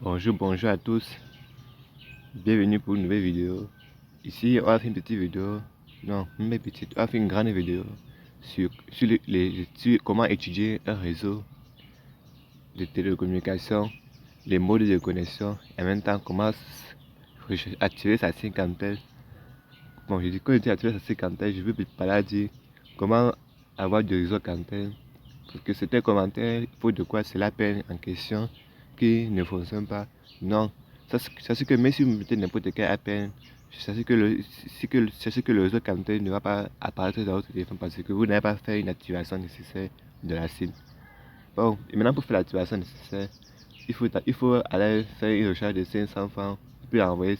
Bonjour à tous, bienvenue pour une nouvelle vidéo. Ici, on va faire une petite vidéo, non, même petite, on va faire une grande vidéo sur comment étudier un réseau de télécommunication, les modes de connexion et en même temps comment attirer sa cinquantaine. Bon, je dis quand je dis attirer sa cinquantaine, je veux parler dire comment avoir du réseau quantel. Parce que c'était un commentaire, pour de quoi c'est la peine en question qui ne fonctionne pas. Non, ça c'est que même si vous mettez n'importe quelle appel, c'est ce que le réseau quantel ne va pas apparaître dans votre téléphone parce que vous n'avez pas fait une activation nécessaire de la SIM. Bon, et maintenant pour faire l'activation nécessaire, il faut aller faire une recharge de 500 francs, puis envoyer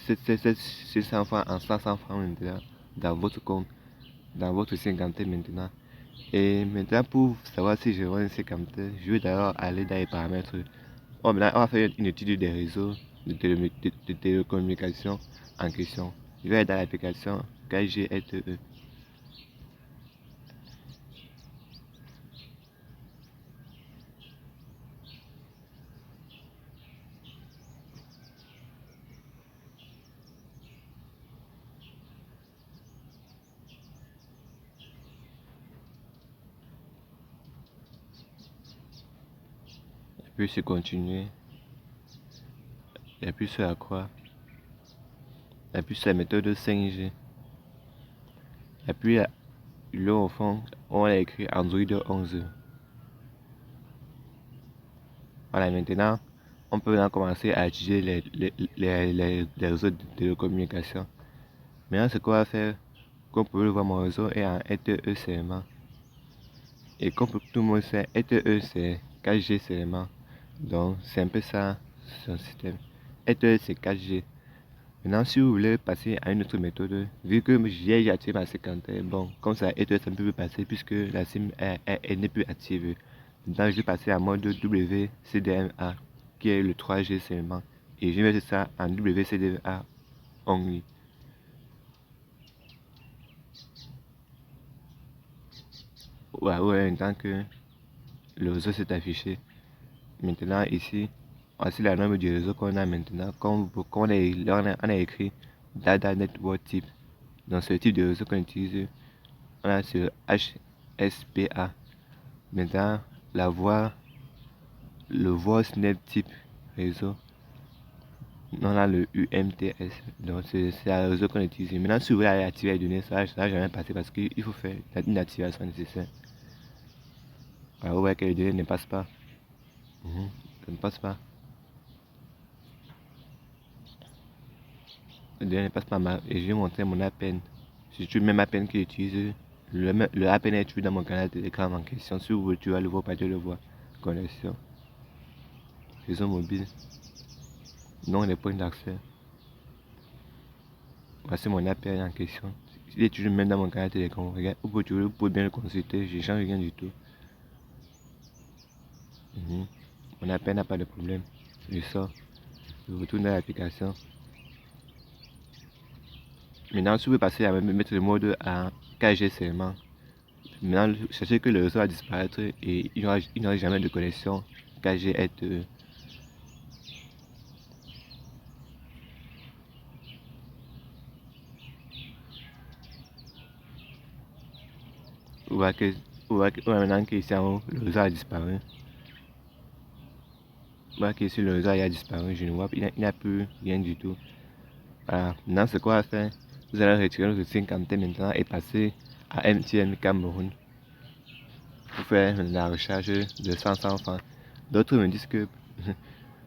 600 francs en 500 francs maintenant dans votre compte, dans votre cinquantaine maintenant. Et maintenant, pour savoir si je rends un cinquantaine, je vais d'abord aller dans les paramètres. Maintenant, on va faire une étude des réseaux de télécommunication en question. Je vais aller dans l'application KGLTE. Et puis sur continuer. Et puis sur la croix. Et puis sur la méthode 5G. Et puis là au fond, on a écrit Android 11. Voilà, maintenant, on peut maintenant commencer à utiliser les réseaux de télécommunication. Maintenant, ce qu'on va faire, comme vous pouvez le voir, mon réseau est en LTE seulement. Et comme tout le monde sait, LTE c'est 4G seulement. Donc, c'est un peu ça, son système. LTE c'est 4G. Maintenant, si vous voulez passer à une autre méthode, vu que j'ai activé ma cinquantaine, bon, comme ça, LTE ça ne peut plus passer puisque la SIM n'est plus active. Maintenant, je vais passer à mode WCDMA, qui est le 3G seulement. Et je vais mettre ça en WCDMA only. Ouais, tant que le réseau s'est affiché. Maintenant, ici, voici la norme du réseau qu'on a maintenant. Comme on a écrit Data Network Type. Dans ce type de réseau qu'on utilise, on a ce HSPA. Maintenant, le Voice Net Type réseau. On a le UMTS. Donc, c'est le réseau qu'on utilise. Maintenant, si vous voulez aller activer les données, ça va jamais passer parce qu'il faut faire une activation nécessaire. Alors, vous voyez que les données ne passent pas. Ça ne passe pas. Les données ne passent pas mal. Et je vais montrer mon APN. Si tu mets ma peine que j'utilise, le APN est toujours dans mon canal Telegram en question. Si vous voulez, tu vas le voir, pas de le voir. Connexion. Réseau mobile. Non, les points d'accès. Voici mon APN en question. Il est toujours même dans mon canal Telegram. Regarde, vous pouvez bien le consulter. Je change rien du tout. Mon APN n'a pas de problème. Je sors. Je retourne dans l'application. Maintenant, si vous voulez passer à mettre le mode en 4G seulement. Maintenant, sachez que le réseau va disparaître et il n'y aura jamais de connexion 4G LTE. On voit maintenant qu'ici en haut, le réseau a disparu. On voit qu'ici le réseau a disparu. Je ne vois il n'y a plus rien du tout. Voilà. Maintenant, ce qu'on va faire, vous allez retirer notre 50 maintenant et passer à MTN Cameroun pour faire la recharge de 100 francs. D'autres me disent que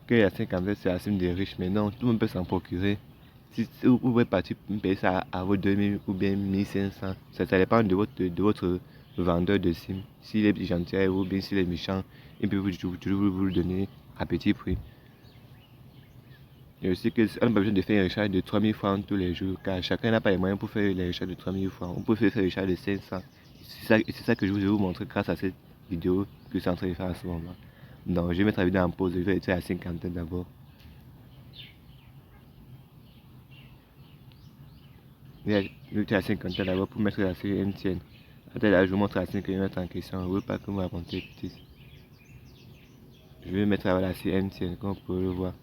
la 50 c'est la SIM des riches, mais non, tout le monde peut s'en procurer. Si vous pouvez partir payer ça à vos 2000 ou bien 1500, ça dépend de votre vendeur de SIM. S'il est gentil ou bien s'il est méchant, il peut vous le donner à petit prix. Et aussi qu'on n'a pas besoin de faire un recharge de 3000 francs tous les jours, car chacun n'a pas les moyens pour faire les recharges de 3000 francs. On peut faire un recharge de 500. C'est ça que je vais vous montrer grâce à cette vidéo que je suis en train de faire à ce moment. Donc je vais mettre la vidéo en pause, je vais être à la cinquantaine d'abord. Je vais être à la cinquantaine d'abord pour mettre la série MTN. Attends, là, je vous montre la scène que je vais mettre en question. Je ne veux pas que vous racontez petit. Je vais mettre la MTN, comme vous pouvez le voir.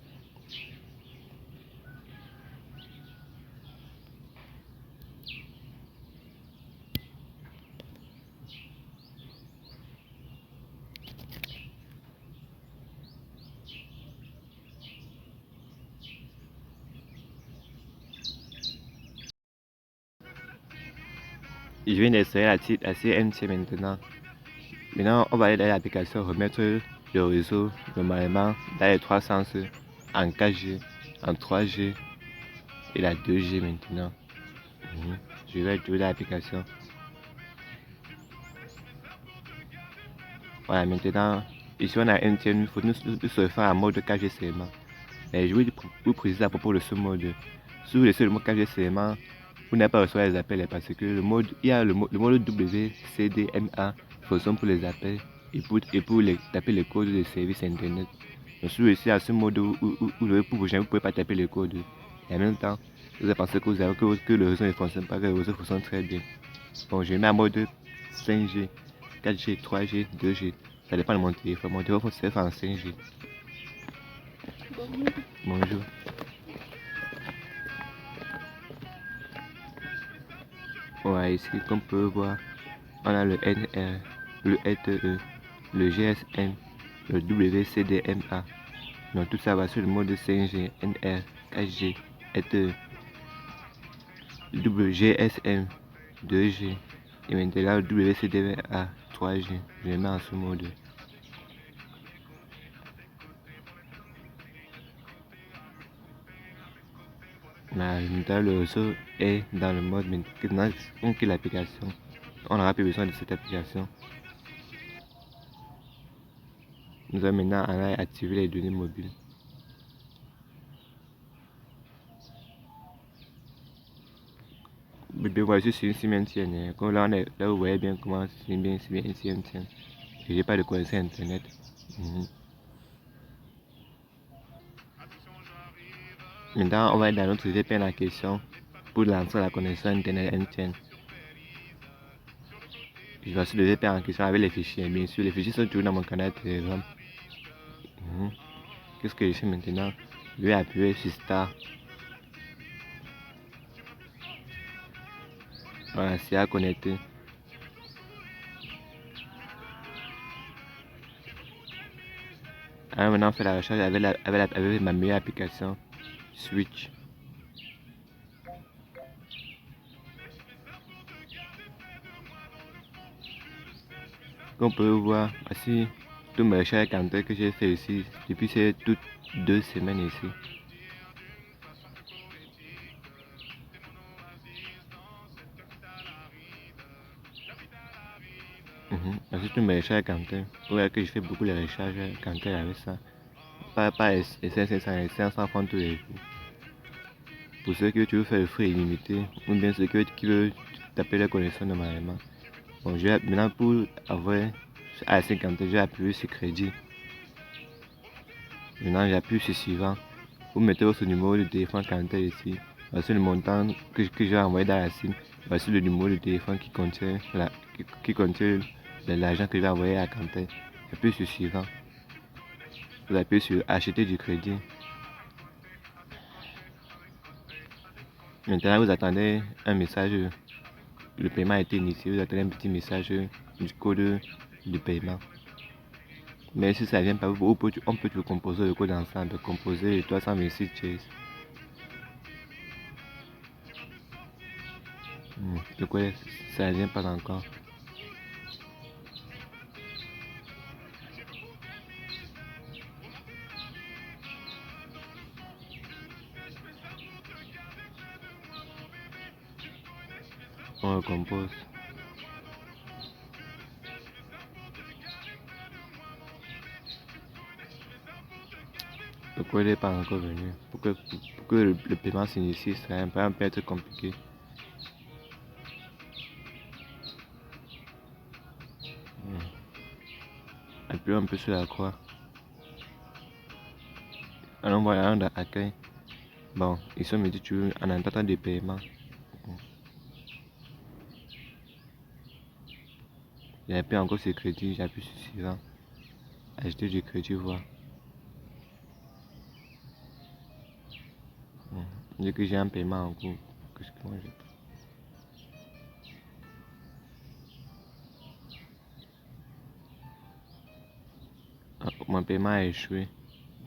Je viens d'essayer la CMC maintenant. Maintenant, on va aller dans l'application, remettre le réseau normalement dans les trois sens, en 4G, en 3G et la 2G maintenant. Je vais trouver l'application. Voilà, maintenant, ici on a MTN, il faut nous surfer en mode 4G seulement. Et je vais vous préciser à propos de ce mode. Si vous laissez le mode 4G seulement, vous n'avez pas reçu les appels parce que le mode, il y a le mode WCDMA fonctionne pour les appels et pour taper les codes de service internet. Donc si vous laissez à ce mode où vous ne pouvez pas taper les codes, et en même temps, vous avez pensé que le réseau ne fonctionne pas, que le réseau fonctionne très bien. Bon, je mets en mode 5G, 4G, 3G, 2G. Ça dépend de mon téléphone. Mon téléphone se fait en 5G. Bonjour. Ouais, ici, comme on peut voir, on a le NR, le LTE, le GSM, le WCDMA. Donc tout ça va sur le mode 5G, NR, 4G, LTE, WGSM, 2G. Et maintenant le WCDMA, 3G. Je le mets en ce mode. Maintenant le réseau est dans le mode maintenant on crée l'application. On n'aura plus besoin de cette application. Nous allons maintenant aller activer les données mobiles. Bien, voici sur une cimetière. Comme là, là, vous voyez bien comment c'est bien une cimetière. Je n'ai pas de connexion internet. Maintenant, on va aller dans notre VPN en question pour lancer la connexion internet MTN. Je vais sur le VPN en question avec les fichiers. Bien sûr, les fichiers sont toujours dans mon canal Telegram. Qu'est-ce que je fais maintenant? Je vais appuyer sur Start. Voilà, c'est à connecter. Alors maintenant, on fait la recherche avec ma meilleure application, Switch. Comme vous pouvez voir, voici tous mes recherches que j'ai fait ici depuis ces toutes 2 semaines ici. Voici tous mes recherches Cantel. Vous voyez que je fais beaucoup de recherches Cantel avec ça. Pas essentiel sans fond tous les jours. Pour ceux qui veulent faire le frais illimité, ou bien ceux qui veulent taper la connexion normalement. Bon, maintenant pour avoir A50, j'ai appuyé sur crédit. Maintenant j'appuie sur suivant. Vous mettez votre numéro de téléphone Cantel ici. Voici le montant que j'ai envoyé dans la SIM. Voici le numéro de téléphone qui contient l'argent que je vais envoyer à Cantel. J'appuie sur suivant. Vous appuyez sur acheter du crédit. Maintenant vous attendez un message. Le paiement a été initié. Vous attendez un petit message du code de paiement. Mais si ça ne vient pas, on peut toujours composer le code ensemble. Composer 326 chase. Le code, ça ne vient pas encore. On recompose. Le code n'est pas encore venu. Pour que le paiement s'initie, ça va un peu être compliqué. Appuyons un peu sur la croix. Alors voilà, on a accueil. Bon, ils sont me dit toujours en attendant des paiements. J'appuie encore sur crédit, j'appuie sur suivant. Ajouter du crédit, voir. Dès que j'ai un paiement en cours, qu'est-ce que moi j'ai? Mon paiement a échoué.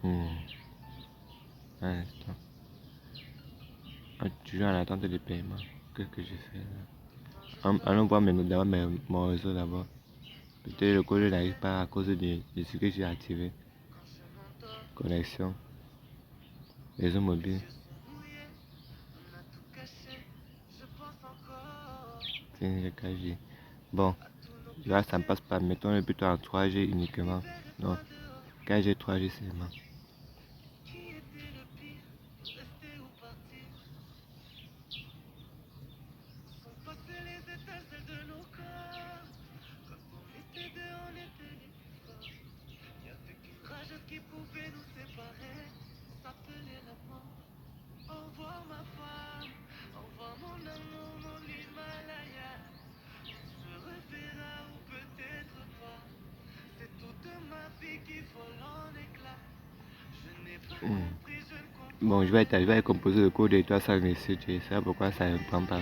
Un instant. Toujours en attente de paiement. Qu'est-ce que j'ai fait là? Allons voir d'abord mon réseau d'abord. Peut-être le code n'arrive pas à cause de ce que j'ai activé. Connexion. Réseau mobile. C'est 4G. Bon, là ça ne passe pas. Mettons-le plutôt en 3G uniquement. Non, 4G, 3G seulement. Bon, je vais composer le code et toi ça me suit. Tu sais pourquoi ça ne prend pas.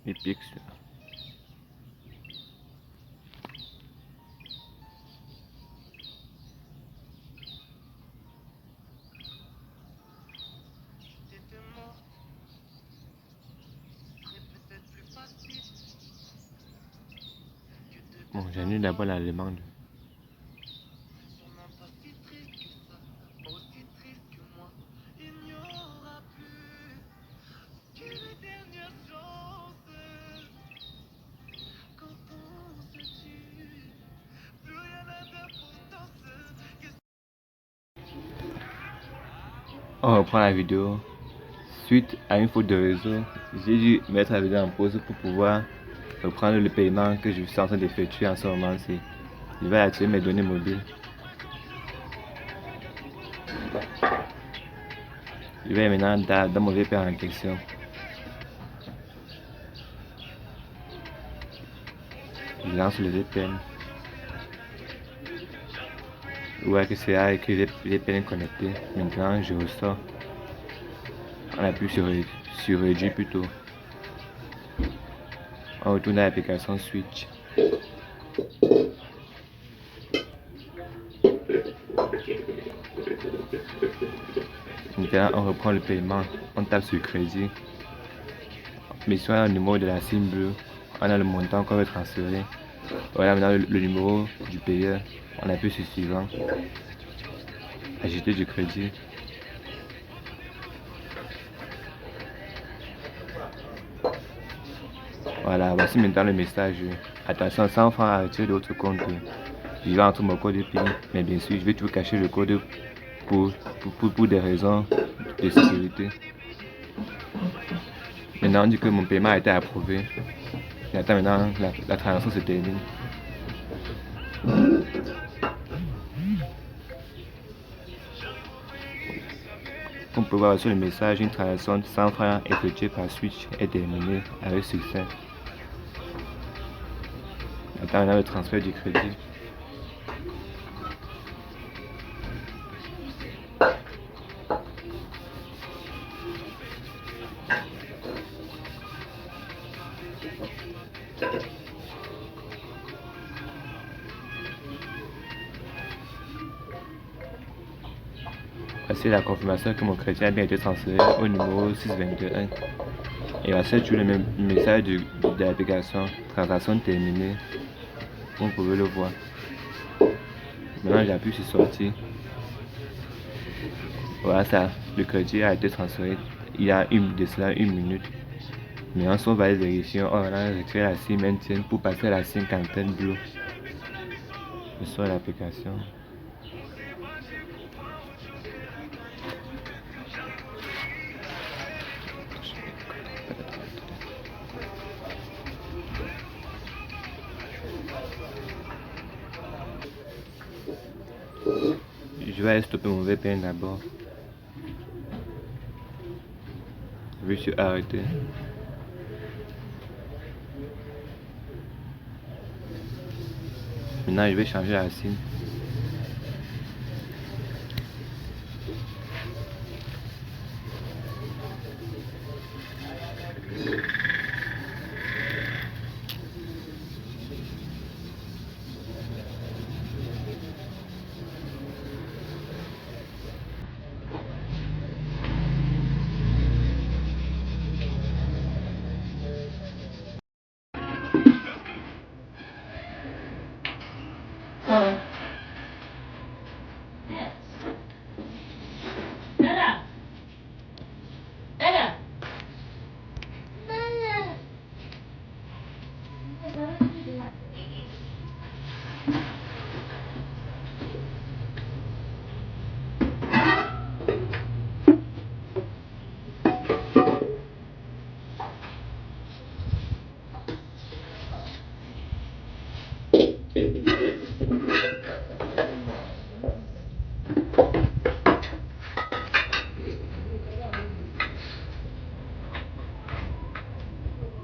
Les pixels. Bon, j'annule d'abord la demande. On reprend la vidéo. Suite à une faute de réseau, j'ai dû mettre la vidéo en pause pour pouvoir reprendre le paiement que je suis en train d'effectuer en ce moment-ci. Je vais activer mes données mobiles. Je vais maintenant dans mon VPN en question. Je lance le VPN. Ouais, que c'est là que VPN connecté. Maintenant, je ressors. On appuie sur réduire plutôt. On retourne à l'application Switch. Maintenant, on reprend le paiement. On tape sur crédit. Mais soit le numéro de la SIM bleue, on a le montant qu'on veut transférer. Voilà maintenant le numéro du payeur. On appuie sur suivant. Ajouter du crédit. Voilà, voici maintenant le message. Attention, 100 francs à retirer de votre compte. Je vais entrer mon code PIN, mais bien sûr, je vais toujours cacher le code pour des raisons de sécurité. Maintenant, on dit que mon paiement a été approuvé. J'attends maintenant la transaction se termine. On peut voir sur le message une transaction de 100 francs effectuée par Switch est terminée avec succès. J'attends maintenant le transfert du crédit. Voici la confirmation que mon crédit a bien été transféré au numéro 621. Et voici toujours le même message de l'application transaction terminée. Vous pouvez le voir. Maintenant j'appuie sur sortir. Voilà ça, le crédit a été transféré il y a de cela une minute. Maintenant si on va vérifier, on va retirer la SIM MTN pour passer à la SIM Cantel Blue. Je sors l'application. vais stopper mon VPN d'abord. Je suis arrêté. Maintenant, je vais changer la SIM.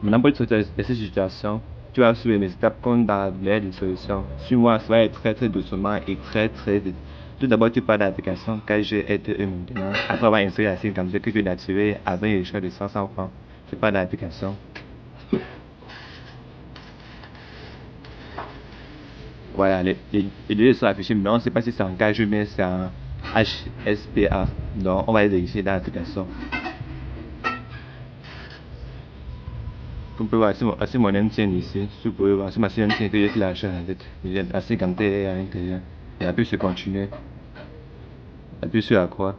Maintenant, pour sortir de cette situation, tu vas suivre mes étapes comme dans la meilleure des solutions. Suis-moi, ça va être très très doucement et très très vite. Tout d'abord, tu parles de l'application KGLTE maintenant. Après avoir installé la SIM comme que tu viens d'activer avec les choix de 500 francs. Tu parles de l'application. Voilà, les données sont affichées, mais on ne sait pas si c'est en KG mais c'est en HSPA. Donc, on va les vérifier dans l'application. Vous pouvez voir si mon nom tient ici. Vous pouvez voir si ma SIM tient que j'ai fait l'achat en tête. J'ai assez ganté à l'intérieur. Et appuie sur continuer. Appuie sur la croix.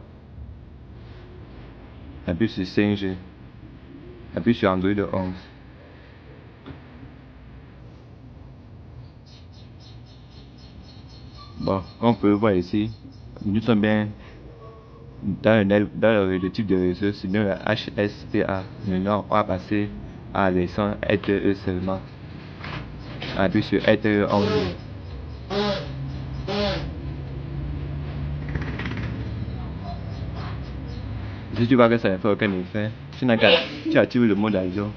Appuie sur 5G. Appuie sur Android 11. Bon, comme on peut voir ici, nous sommes bien dans le type de réseau, sinon le HSPA. Maintenant, on va passer à la version LTE seulement. Appuie sur LTE 11. Si tu vois que ça ne fait aucun effet, tu actives le mode avion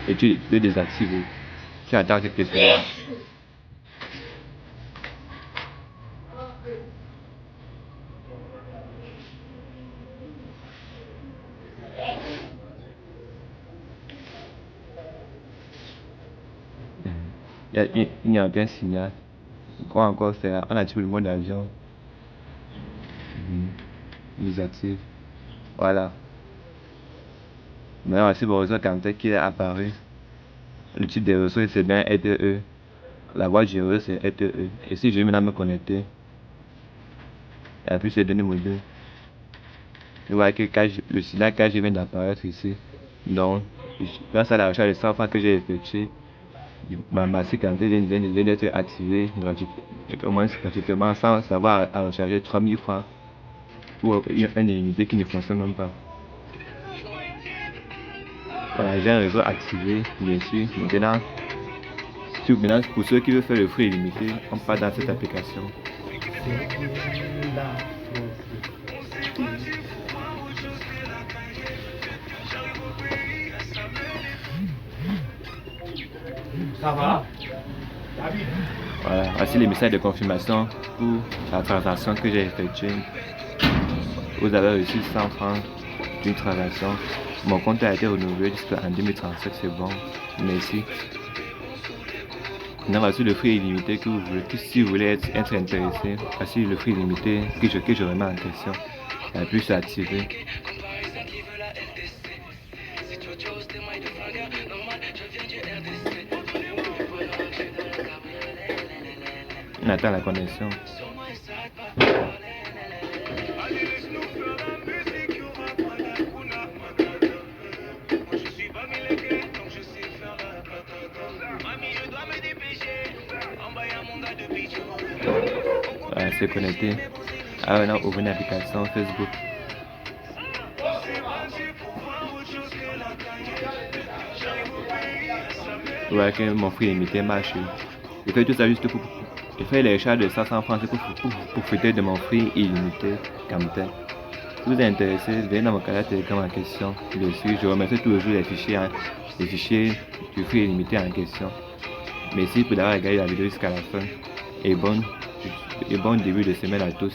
et tu le désactives. Tu attends quelques secondes. Il n'y a aucun signal. Quoi encore faire? On active le mode avion. Désactive. Voilà. Maintenant, voici mon réseau quand qui est apparu. Le type de réseau c'est bien LTE. La voix du réseau c'est LTE. Et si je vais maintenant me connecter, et puis c'est données mobiles. Tu vois que le signal KG vient d'apparaître ici. Donc, grâce à la recherche de 100 francs que j'ai effectuée, ma séquence vient d'être activée au moins gratuitement sans savoir à recharger 3000 francs pour une unité qui ne fonctionne même pas. Voilà, j'ai un réseau activé, bien sûr. Maintenant, pour ceux qui veulent faire le fruit illimité, on part dans cette application. Ça va? Voilà, voici les messages de confirmation pour la transaction que j'ai effectuée. Vous avez reçu 100 francs d'une transaction. Mon compte a été renouvelé jusqu'en 2037, c'est bon. Merci. Maintenant, voici le prix illimité que vous voulez. Si vous voulez être intéressé, voici le prix illimité que je remets en question. La puce est activée. On attend la connexion. Voilà, c'est connecté. Alors maintenant, ouvrir l'application Facebook. Voilà que mon prix limité marche. Je fais tout ça juste pour... Je fais les recharges de 500 francs pour profiter de mon free illimité Camtel. Si vous êtes intéressé, venez dans mon canal Telegram en question. Dessus, je remettrai toujours les fichiers du free illimité en question. Merci pour d'avoir regardé la vidéo jusqu'à la fin. Et bon début de semaine à tous.